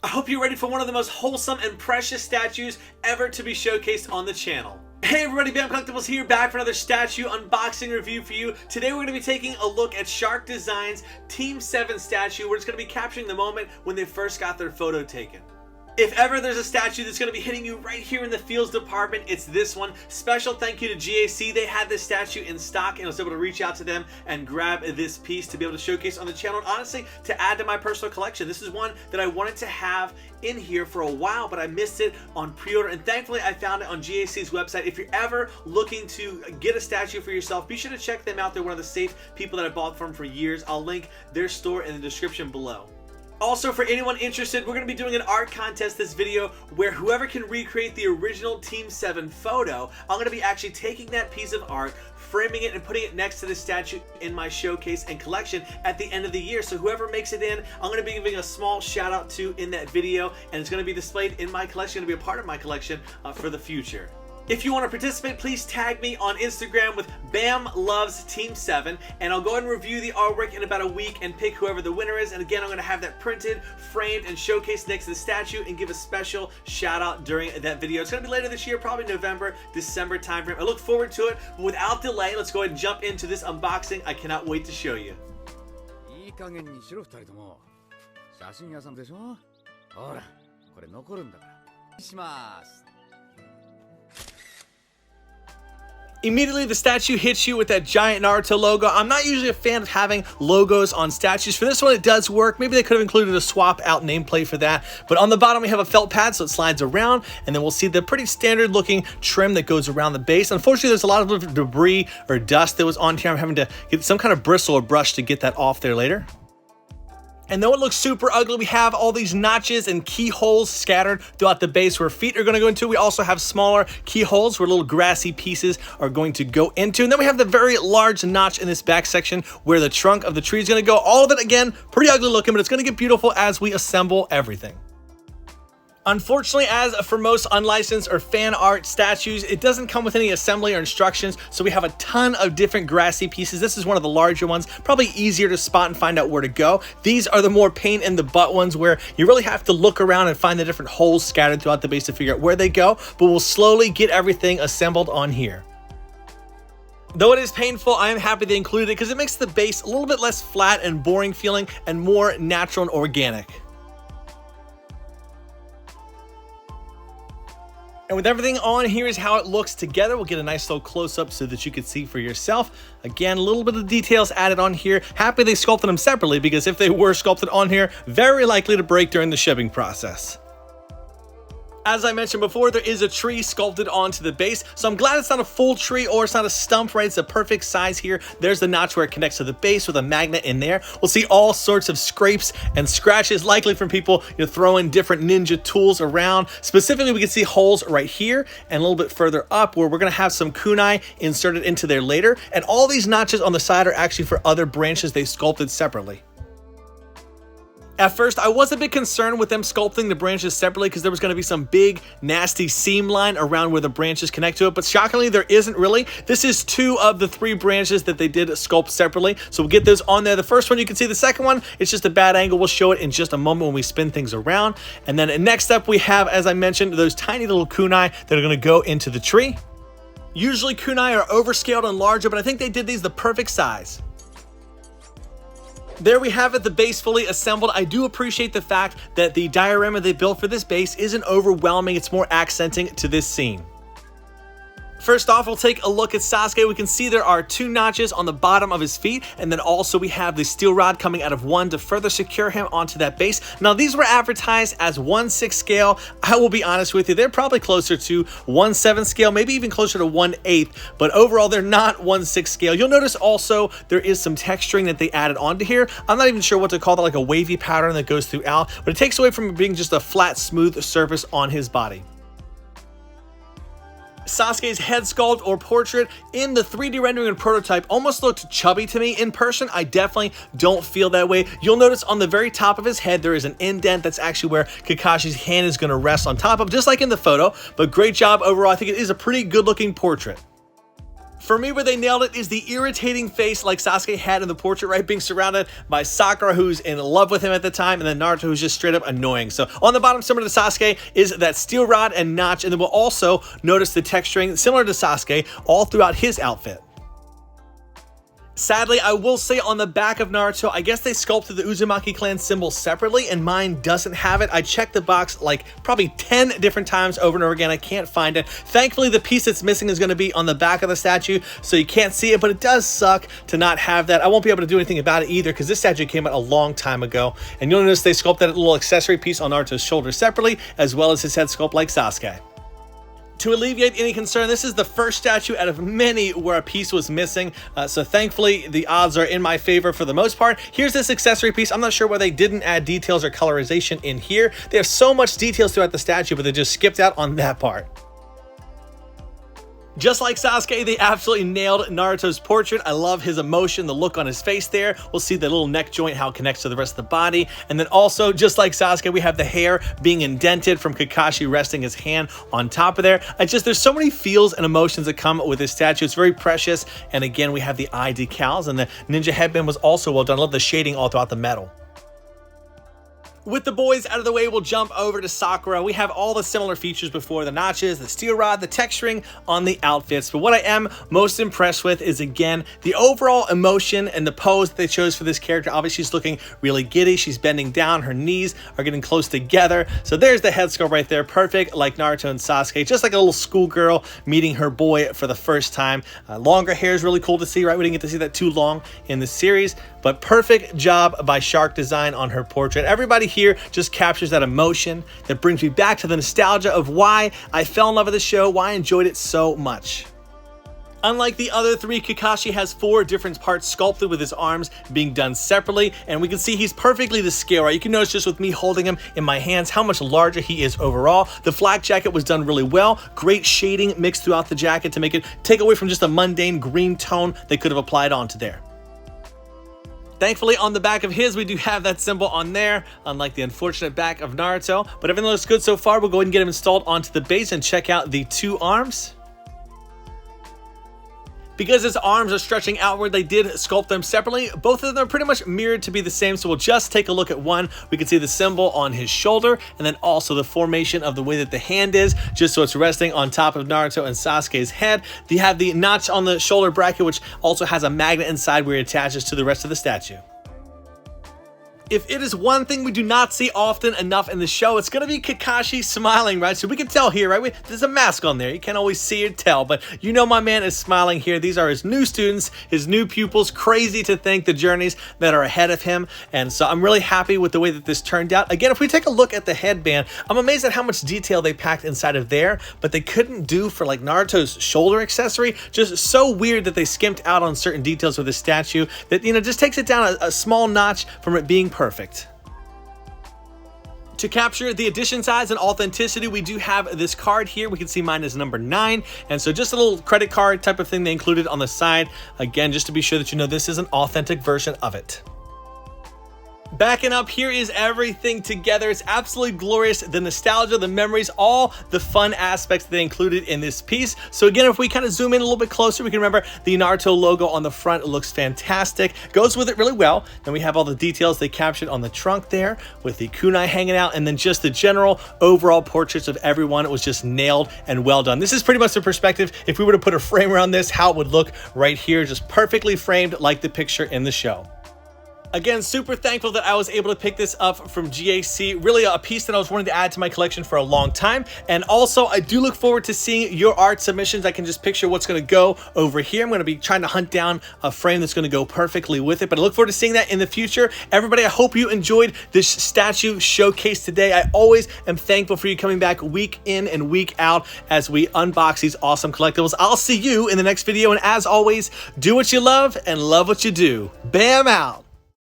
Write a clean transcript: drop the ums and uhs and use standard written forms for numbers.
I hope you're ready for one of the most wholesome and precious statues ever to be showcased on the channel. Hey everybody, Bam Collectibles here, back for another statue unboxing review for you. Today we're going to be taking a look at Shark Design's Team 7 statue. We're just going to be capturing the moment when they first got their photo taken. If ever there's a statue that's going to be hitting you right here in the Feels department, it's this one. Special thank you to GAC. They had this statue in stock and I was able to reach out to them and grab this piece to be able to showcase on the channel. And honestly, to add to my personal collection. This is one that I wanted to have in here for a while, but I missed it on pre-order. And thankfully, I found it on GAC's website. If you're ever looking to get a statue for yourself, be sure to check them out. They're one of the safe people that I bought from for years. I'll link their store in the description below. Also, for anyone interested, we're going to be doing an art contest this video where whoever can recreate the original Team 7 photo, I'm going to be actually taking that piece of art, framing it, and putting it next to the statue in my showcase and collection at the end of the year. So whoever makes it in, I'm going to be giving a small shout out to in that video, and it's going to be displayed in my collection, going to be a part of my collection for the future. If you want to participate, please tag me on Instagram with Bam Loves Team 7, and I'll go ahead and review the artwork in about a week and pick whoever the winner is. And again, I'm going to have that printed, framed, and showcased next to the statue and give a special shout out during that video. It's going to be later this year, probably November, December timeframe. I look forward to it, but without delay, let's go ahead and jump into this unboxing. I cannot wait to show you. Immediately, the statue hits you with that giant Naruto logo. I'm not usually a fan of having logos on statues. For this one, it does work. Maybe they could have included a swap out nameplate for that. But on the bottom, we have a felt pad, so it slides around. And then we'll see the pretty standard looking trim that goes around the base. Unfortunately, there's a lot of debris or dust that was on here. I'm having to get some kind of bristle or brush to get that off there later. And though it looks super ugly, we have all these notches and keyholes scattered throughout the base where feet are going to go into. We also have smaller keyholes where little grassy pieces are going to go into. And then we have the very large notch in this back section where the trunk of the tree is going to go. All of it, again, pretty ugly looking, but it's going to get beautiful as we assemble everything. Unfortunately, as for most unlicensed or fan art statues, it doesn't come with any assembly or instructions, so we have a ton of different grassy pieces. This is one of the larger ones, probably easier to spot and find out where to go. These are the more pain in the butt ones where you really have to look around and find the different holes scattered throughout the base to figure out where they go, but we'll slowly get everything assembled on here. Though it is painful, I am happy they included it because it makes the base a little bit less flat and boring feeling and more natural and organic. And with everything on, here's how it looks together. We'll get a nice little close-up so that you can see for yourself. Again, a little bit of details added on here. Happy they sculpted them separately because if they were sculpted on here, very likely to break during the shipping process. As I mentioned before, there is a tree sculpted onto the base, so I'm glad it's not a full tree or it's not a stump, right? It's a perfect size here. There's the notch where it connects to the base with a magnet in there. We'll see all sorts of scrapes and scratches, likely from people throwing different ninja tools around. Specifically, we can see holes right here and a little bit further up where we're going to have some kunai inserted into there later. And all these notches on the side are actually for other branches they sculpted separately. At first, I was a bit concerned with them sculpting the branches separately because there was going to be some big, nasty seam line around where the branches connect to it, but shockingly, there isn't really. This is 2 of the 3 branches that they did sculpt separately, so we'll get those on there. The first one you can see, the second one, it's just a bad angle. We'll show it in just a moment when we spin things around. And then next up, we have, as I mentioned, those tiny little kunai that are going to go into the tree. Usually, kunai are overscaled and larger, but I think they did these the perfect size. There we have it, the base fully assembled. I do appreciate the fact that the diorama they built for this base isn't overwhelming. It's more accenting to this scene. First off, we'll take a look at Sasuke. We can see there are 2 notches on the bottom of his feet, and then also we have the steel rod coming out of one to further secure him onto that base. Now, these were advertised as 1/6 scale. I will be honest with you, they're probably closer to 1/7 scale, maybe even closer to 1/8, but overall, they're not 1/6 scale. You'll notice also there is some texturing that they added onto here. I'm not even sure what to call that, like a wavy pattern that goes throughout, but it takes away from it being just a flat, smooth surface on his body. Sasuke's head sculpt or portrait in the 3D rendering and prototype almost looked chubby to me. In person, I definitely don't feel that way. You'll notice on the very top of his head, there is an indent. That's actually where Kakashi's hand is going to rest on top of, just like in the photo. But great job overall. I think it is a pretty good looking portrait. For me, where they nailed it is the irritating face like Sasuke had in the portrait, right? Being surrounded by Sakura, who's in love with him at the time, and then Naruto, who's just straight up annoying. So on the bottom, similar to Sasuke, is that steel rod and notch, and then we'll also notice the texturing, similar to Sasuke, all throughout his outfit. Sadly, I will say on the back of Naruto, I guess they sculpted the Uzumaki clan symbol separately, and mine doesn't have it. I checked the box like probably 10 different times over and over again. I can't find it. Thankfully, the piece that's missing is going to be on the back of the statue, so you can't see it, but it does suck to not have that. I won't be able to do anything about it either, because this statue came out a long time ago, and you'll notice they sculpted a little accessory piece on Naruto's shoulder separately, as well as his head sculpt like Sasuke. To alleviate any concern, this is the first statue out of many where a piece was missing, so thankfully the odds are in my favor for the most part. Here's this accessory piece. I'm not sure why they didn't add details or colorization in here. They have so much details throughout the statue, but they just skipped out on that part. Just like Sasuke, they absolutely nailed Naruto's portrait. I love his emotion, the look on his face there. We'll see the little neck joint, how it connects to the rest of the body. And then also, just like Sasuke, we have the hair being indented from Kakashi resting his hand on top of there. There's so many feels and emotions that come with this statue. It's very precious. And again, we have the eye decals, and the ninja headband was also well done. I love the shading all throughout the metal. With the boys out of the way, we'll jump over to Sakura. We have all the similar features before: the notches, the steel rod, the texturing on the outfits. But what I am most impressed with is, again, the overall emotion and the pose that they chose for this character. Obviously, she's looking really giddy. She's bending down. Her knees are getting close together. So there's the head sculpt right there. Perfect, like Naruto and Sasuke. Just like a little schoolgirl meeting her boy for the first time. Longer hair is really cool to see, right? We didn't get to see that too long in the series. But perfect job by Shark Design on her portrait. Everybody here just captures that emotion that brings me back to the nostalgia of why I fell in love with the show, why I enjoyed it so much. Unlike the other three, Kakashi has 4 different parts sculpted with his arms being done separately, and we can see he's perfectly to scale, right? You can notice just with me holding him in my hands how much larger he is overall. The flak jacket was done really well. Great shading mixed throughout the jacket to make it take away from just a mundane green tone they could have applied onto there. Thankfully, on the back of his, we do have that symbol on there, unlike the unfortunate back of Naruto. But everything looks good so far. We'll go ahead and get him installed onto the base and check out the 2 arms. Because his arms are stretching outward, they did sculpt them separately. Both of them are pretty much mirrored to be the same, so we'll just take a look at one. We can see the symbol on his shoulder, and then also the formation of the way that the hand is, just so it's resting on top of Naruto and Sasuke's head. They have the notch on the shoulder bracket, which also has a magnet inside where it attaches to the rest of the statue. If it is one thing we do not see often enough in the show, it's going to be Kakashi smiling, right? So we can tell here, right? There's a mask on there. You can't always see or tell, but you know my man is smiling here. These are his new students, his new pupils. Crazy to think the journeys that are ahead of him. And so I'm really happy with the way that this turned out. Again, if we take a look at the headband, I'm amazed at how much detail they packed inside of there, but they couldn't do for like Naruto's shoulder accessory. Just so weird that they skimped out on certain details with the statue that, you know, just takes it down a small notch from it being perfect. To capture the edition size and authenticity, we do have this card here. We can see mine is number 9, and so just a little credit card type of thing they included on the side, again, just to be sure that you know this is an authentic version of it. Backing up, here is everything together. It's absolutely glorious. The nostalgia, the memories, all the fun aspects they included in this piece. So again, if we kind of zoom in a little bit closer, we can remember the Naruto logo on the front. It looks fantastic. Goes with it really well. Then we have all the details they captured on the trunk there with the kunai hanging out, and then just the general overall portraits of everyone. It was just nailed and well done. This is pretty much the perspective, if we were to put a frame around this, how it would look right here, just perfectly framed like the picture in the show. Again, super thankful that I was able to pick this up from GAC. Really a piece that I was wanting to add to my collection for a long time. And also, I do look forward to seeing your art submissions. I can just picture what's going to go over here. I'm going to be trying to hunt down a frame that's going to go perfectly with it. But I look forward to seeing that in the future. Everybody, I hope you enjoyed this statue showcase today. I always am thankful for you coming back week in and week out as we unbox these awesome collectibles. I'll see you in the next video. And as always, do what you love and love what you do. Bam out.